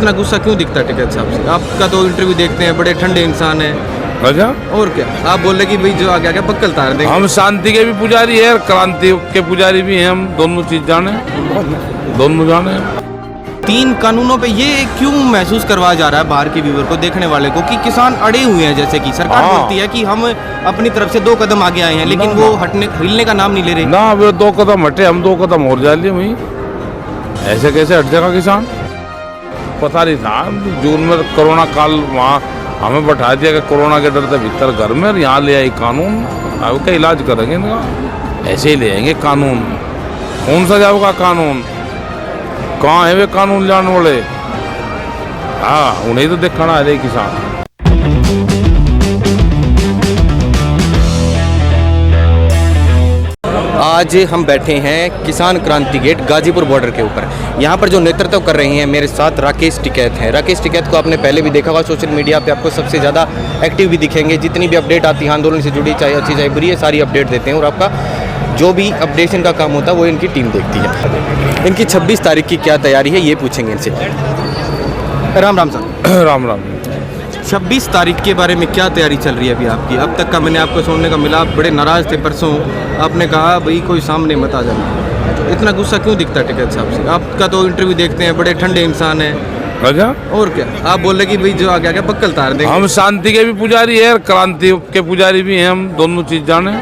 इतना गुस्सा क्यों दिखता है टिकैत साहब से? आपका तो इंटरव्यू देखते हैं, बड़े ठंडे इंसान हैं। अच्छा, और क्या आप बोल रहे कि भाई जो आगे आगे बक्कल तार देंगे। हम शांति के भी पुजारी है और क्रांति के पुजारी भी हैं, हम दोनों चीज जाने, दोनों जाने। 3 कानूनों पे ये क्यों महसूस करवाया जा रहा है बाहर के व्यूअर को, देखने वाले को, कि किसान अड़े हुए हैं? जैसे कि सरकार बोलती है कि हम अपनी तरफ से 2 कदम आगे आए हैं, लेकिन वो हिलने का नाम नहीं ले रहे ना। वो 2 कदम हटे, हम 2 कदम और जा लिए वहीं। ऐसे कैसे हट जाएगा किसान? पता नहीं था जून में कोरोना काल, वहाँ हमें बैठा दिया कि कोरोना के डर से भीतर घर में, और यहाँ ले आई कानून। अब क्या इलाज करेंगे इनका? ऐसे ही ले आएंगे कानून। कौन सा जाओगा कानून? कहाँ है वे कानून लाने वाले? हाँ, उन्हें तो देखना है किसान। आज हम बैठे हैं किसान क्रांति गेट गाजीपुर बॉर्डर के ऊपर। यहाँ पर जो नेतृत्व कर रहे हैं मेरे साथ राकेश टिकैत हैं। राकेश टिकैत को आपने पहले भी देखा होगा, सोशल मीडिया पे आपको सबसे ज़्यादा एक्टिव भी दिखेंगे। जितनी भी अपडेट आती है आंदोलन से जुड़ी, चाहे अच्छी चाहे बुरी है, सारी अपडेट देते हैं। और आपका जो भी अपडेशन का काम होता है वो इनकी टीम देखती है। इनकी 26 तारीख की क्या तैयारी है ये पूछेंगे इनसे। राम राम साहब। राम राम। 26 तारीख के बारे में क्या तैयारी चल रही है अभी आपकी? अब तक का मैंने आपको सुनने का मिला, आप बड़े नाराज़ थे परसों, आपने कहा भाई कोई सामने मत आ जाना। इतना गुस्सा क्यों दिखता है टिकैत साहब से? आपका तो इंटरव्यू देखते हैं, बड़े ठंडे इंसान हैं। अच्छा, और क्या आप बोल रहे कि भाई जो आगे आगे बक्कल तार देंगे। हम शांति के भी पुजारी है और क्रांति के पुजारी भी हैं, हम दोनों चीज जाने,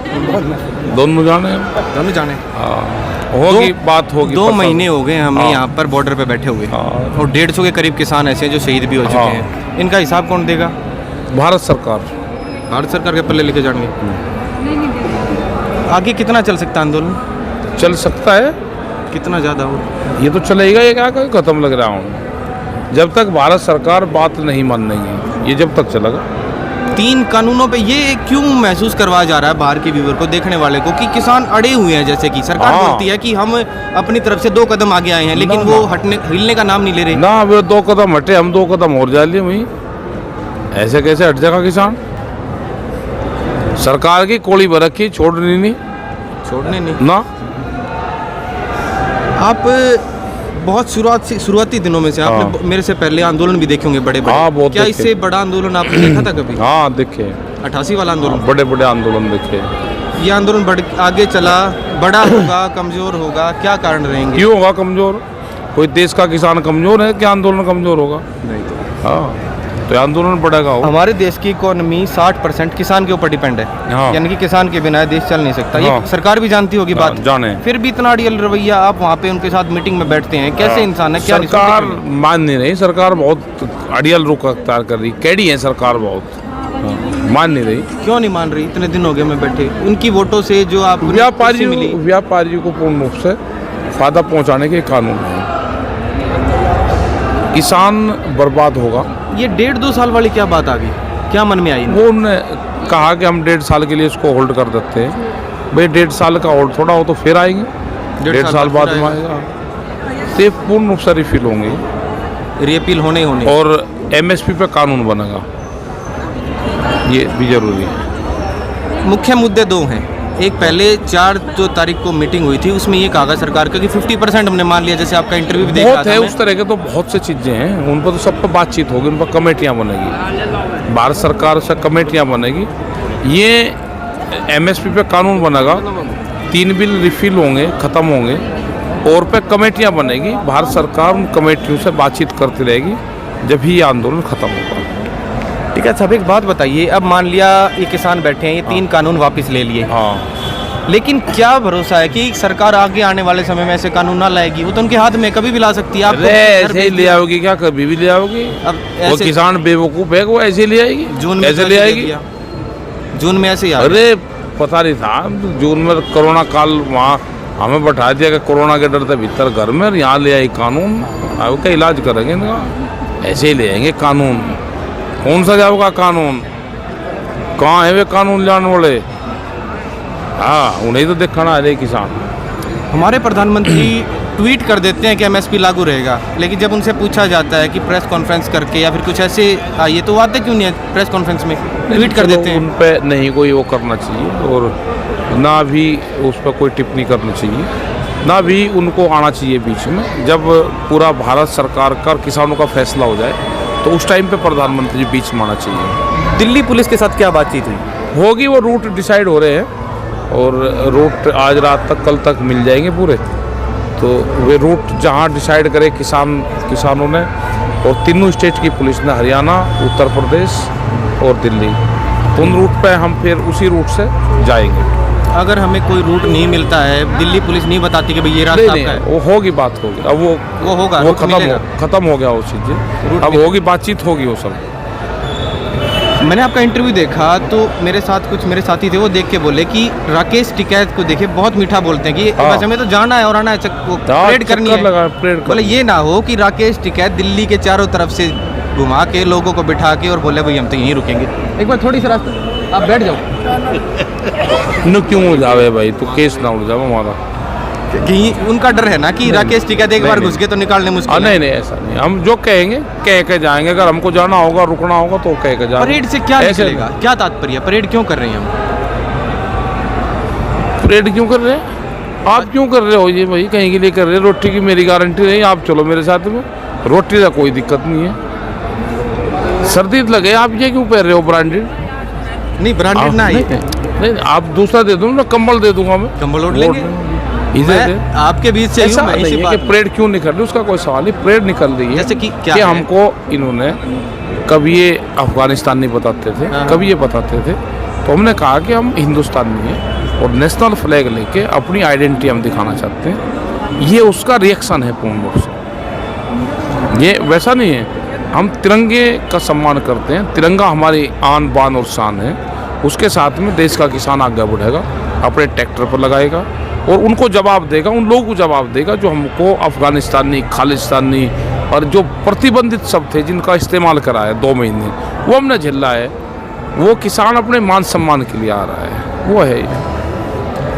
दोनों जाने। दोनों जाने होगी बात होगी। 2 महीने हो गए हमें यहाँ पर बॉर्डर पे बैठे हुए, और 150 के करीब किसान ऐसे हैं जो शहीद भी हो चुके हैं। इनका हिसाब कौन देगा? भारत सरकार। भारत सरकार के पल्ले लेके जाएंगे। आगे कितना चल सकता है आंदोलन? चल सकता है, कितना ज़्यादा हो? ये तो चलेगा, ये क्या खत्म लग रहा हूँ। जब तक भारत सरकार बात नहीं मानेगी, ये जब तक चलेगा। 3 कानूनों पे ये क्यों महसूस करवाया जा रहा है बाहर के व्यूअर को, देखने वाले को, कि किसान अड़े हुए हैं? जैसे कि सरकार बोलती है कि हम अपनी तरफ से 2 कदम आगे आए हैं, लेकिन वो हिलने का नाम नहीं ले रहे ना। वो 2 कदम हटे, हम 2 कदम और जा लिए वहीं। ऐसे कैसे हट जाएगा किसान? सरकार की कोड़ी बरखी, छोड़ने नहीं ना। आप बहुत शुरुआती दिनों में से आपने मेरे से पहले आंदोलन भी देखे होंगे बड़े बड़े। क्या इससे बड़ा आंदोलन आपने देखा था कभी? हाँ, देखे। 88 वाला आंदोलन, बड़े बड़े आंदोलन देखे। ये आंदोलन आगे चला, बड़ा होगा, कमजोर होगा, क्या कारण रहेंगे? क्यों होगा कमजोर? कोई देश का किसान कमजोर है क्या? आंदोलन कमजोर होगा? नहीं तो। हाँ, तो आंदोलन बढ़ेगा। हमारे देश की इकोनॉमी 60% किसान के ऊपर डिपेंड है। हाँ। यानी कि किसान के बिना देश चल नहीं सकता। हाँ। ये सरकार भी जानती होगी बात, जाने। फिर भी इतना अड़ियल रवैया। आप वहाँ पे उनके साथ मीटिंग में बैठते हैं, कैसे इंसान है? क्या सरकार मान नहीं रही, सरकार बहुत अड़ियल रुख अख्तियार कर रही, कैडी है सरकार बहुत। मान नहीं रही। क्यों नहीं मान रही? इतने दिन हो गए मैं बैठे, उनकी वोटों से जो आप व्यापारियों को पूर्ण रूप से फायदा पहुंचाने के कानून है। किसान बर्बाद होगा। ये 1.5-2 साल वाली क्या बात आ गई? क्या मन में आई? वो उन्होंने कहा कि हम 1.5 साल के लिए इसको होल्ड कर देते हैं। भाई 1.5 साल का होल्ड थोड़ा हो, तो फिर आएंगे 1.5 साल बाद में आएगा। तो पूर्ण रूप से रिफिल होंगे, रिपील होने और MSP पे कानून बनेगा, ये भी जरूरी है। मुख्य मुद्दे 2 हैं। एक, पहले 4 तारीख को मीटिंग हुई थी, उसमें ये कहा सरकार का कि 50% हमने मान लिया। जैसे आपका इंटरव्यू भी देखा था, उस तरह के तो बहुत से चीज़ें हैं, उन पर तो सब पर बातचीत होगी, उन पर कमेटियाँ बनेगी, भारत सरकार से कमेटियाँ बनेगी। ये MSP पे कानून बनेगा, 3 बिल रिफिल होंगे, ख़त्म होंगे, और पे कमेटियाँ बनेगी। भारत सरकार उन कमेटियों से बातचीत करती रहेगी, जब ही ये आंदोलन ख़त्म होगा। ठीक है साहब, एक बात बताइए, अब मान लिया ये किसान बैठे हैं, ये 3 कानून वापस ले लिए, हाँ, लेकिन क्या भरोसा है कि सरकार आगे आने वाले समय में ऐसे कानून ना लाएगी? वो तो उनके हाथ में कभी भी ला सकती है। आप ऐसे ही ले आओगी क्या? कभी भी ले आओगी? अब वो किसान बेवकूफ़ है, वो ऐसे ले आएगी। जून में ऐसे ले आएगी? जून में ऐसे ही? अरे पता नहीं था जून में कोरोना काल, वहाँ हमें बैठा दिया कि कोरोना के डर से भीतर घर में, और यहाँ ले आई कानून। अब क्या इलाज करेंगे इनका? ऐसे ही ले आएंगे कानून। कौन सा जाओगा कानून? कहाँ है वे कानून लाने वाले? हाँ, उन्हें तो देखना है किसान। हमारे प्रधानमंत्री ट्वीट कर देते हैं कि MSP लागू रहेगा, लेकिन जब उनसे पूछा जाता है कि प्रेस कॉन्फ्रेंस करके या फिर कुछ ऐसे आइए, तो आते क्यों नहीं है प्रेस कॉन्फ्रेंस में? ट्वीट कर देते हैं। उन पे नहीं कोई वो करना चाहिए, और ना भी उस पर कोई टिप्पणी करनी चाहिए। ना भी उनको आना चाहिए बीच में। जब पूरा भारत सरकार का और किसानों का फैसला हो जाए तो उस टाइम पे प्रधानमंत्री जी बीच में आना चाहिए। दिल्ली पुलिस के साथ क्या बातचीत हुई? होगी, वो रूट डिसाइड हो रहे हैं और रूट आज रात तक कल तक मिल जाएंगे पूरे। तो वे रूट जहाँ डिसाइड करे किसानों ने, और तीनों स्टेट की पुलिस ने, हरियाणा, उत्तर प्रदेश और दिल्ली, तो उन रूट पे हम फिर उसी रूट से जाएंगे। अगर हमें कोई रूट नहीं मिलता है, दिल्ली पुलिस नहीं बताती कि भाई ये रास्ता आपका है, वो होगी, बात होगी। अब वो होगा, वो रूट खत्म हो गया वो चीज़ें, अब होगी, बातचीत होगी वो सब। मैंने आपका इंटरव्यू देखा तो मेरे साथ कुछ मेरे साथी थे, वो देख के बोले कि राकेश टिकैत को देखे बहुत मीठा बोलते हैं कि बस हमें तो जाना है और आना है, परेड करनी है। बोले ये ना हो कि राकेश टिकैत दिल्ली के चारों तरफ से घुमा के लोगों को बिठा के और बोले भाई हम तो यहीं रुकेंगे। एक बार थोड़ी सी रास्ता आप बैठ जाओ। न क्यों हो जावे भाई, तो केस ना उड़ जावे हमारा। कि उनका डर है ना कि राकेश टिकैत एक बार घुस गए तो निकालने मुश्किल है। नहीं, ऐसा नहीं, हम जो कहेंगे कह के जाएंगे। अगर हमको जाना होगा, रुकना होगा तो कह के जाएंगे। परेड से क्या निकलेगा, क्या तात्पर्य, परेड क्यों कर रहे हैं हम? परेड क्यों कर रहे हैं? आप क्यों कर रहे हो ये भाई? कहीं के लिए कर रहे हैं? रोटी की मेरी गारंटी नहीं, आप चलो मेरे साथ में, रोटी का कोई दिक्कत नहीं है। सर्दी लगे, आप ये क्यों पहन रहे हो ब्रांडेड? नहीं ब्रांडेड ना है, नहीं, आप दूसरा दे दो ना, कंबल दे दूंगा मैं, कंबल ओढ़ लेंगे। आपके बीच से ऐसा नहीं है कि परेड क्यों निकल रही, उसका कोई सवाल नहीं। परेड निकल रही है जैसे कि क्या कि हमको इन्होंने कभी ये अफगानिस्तान नहीं बताते थे, कभी ये बताते थे, तो हमने कहा कि हम हिंदुस्तानी हैं और नेशनल फ्लैग लेके अपनी आइडेंटिटी हम दिखाना चाहते हैं। ये उसका रिएक्शन है पूर्ण रूप से। ये वैसा नहीं है, हम तिरंगे का सम्मान करते हैं, तिरंगा हमारी आन बान और शान है। उसके साथ में देश का किसान आगे बढ़ेगा, अपने ट्रैक्टर पर लगाएगा और उनको जवाब देगा, उन लोगों को जवाब देगा जो हमको अफगानिस्तानी, खालिस्तानी और जो प्रतिबंधित शब्द थे जिनका इस्तेमाल करा है 2 महीने, वो हमने झेला है। वो किसान अपने मान सम्मान के लिए आ रहा है, वो है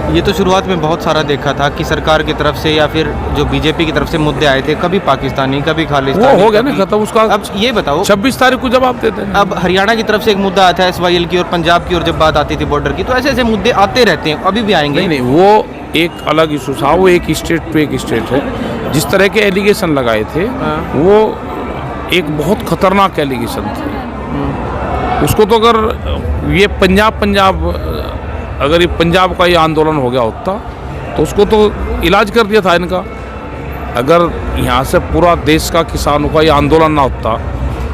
ये तो शुरुआत में बहुत सारा देखा था कि सरकार की तरफ से या फिर जो बीजेपी की तरफ से मुद्दे आए थे, कभी पाकिस्तानी, कभी खालिस्तानी, वो हो गया ना खत्म उसका। अब ये बताओ 26 तारीख को जवाब देते हैं। अब हरियाणा की तरफ से एक मुद्दा आता है SYL की, और पंजाब की, और जब बात आती थी बॉर्डर की, तो ऐसे ऐसे मुद्दे आते रहते हैं, अभी भी आएंगे। नहीं, वो एक अलग इशू था, वो एक स्टेट टू एक स्टेट है। जिस तरह के एलिगेशन लगाए थे वो एक बहुत खतरनाक एलिगेशन थे। उसको तो अगर ये पंजाब अगर ये पंजाब का ये आंदोलन हो गया होता तो उसको तो इलाज कर दिया था इनका। अगर यहाँ से पूरा देश का किसानों का ये आंदोलन ना होता,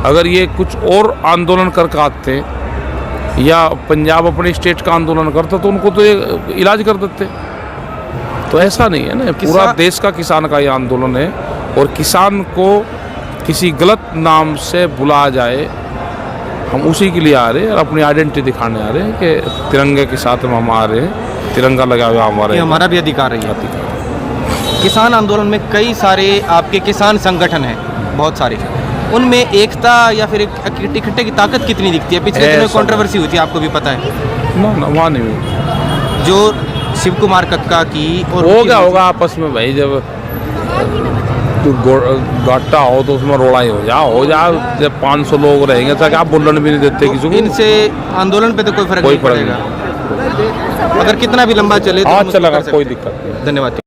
अगर ये कुछ और आंदोलन करके आते या पंजाब अपने स्टेट का आंदोलन करता तो उनको तो ये इलाज कर देते। तो ऐसा नहीं है ना, पूरा देश का किसान का ये आंदोलन है और किसान को किसी गलत नाम से बुलाया जाए, हम उसी के लिए आ रहे हैं और अपनी आइडेंटिटी दिखाने आ रहे हैं कि तिरंगे के साथ में हम आ रहे हैं, तिरंगा लगा हुआ हमारे, हमारा भी अधिकार है। किसान आंदोलन में कई सारे आपके किसान संगठन हैं, बहुत सारे, उनमें एकता या फिर इकट्ठे की ताकत कितनी दिखती है? पिछले दिनों कंट्रोवर्सी हुई थी, आपको भी पता है ना? वहाँ नहीं हुई, जो शिव कुमार कक्का की, और हो गया होगा आपस में भाई, जब तो घाटा हो तो उसमें रोड़ा ही हो जा। जब 500 लोग रहेंगे तो क्या बोलने भी नहीं देते किसी को। इनसे आंदोलन पे तो कोई फर्क नहीं पड़ेगा, अगर कितना भी लंबा चले तो चलेगा, कोई दिक्कत नहीं। धन्यवाद।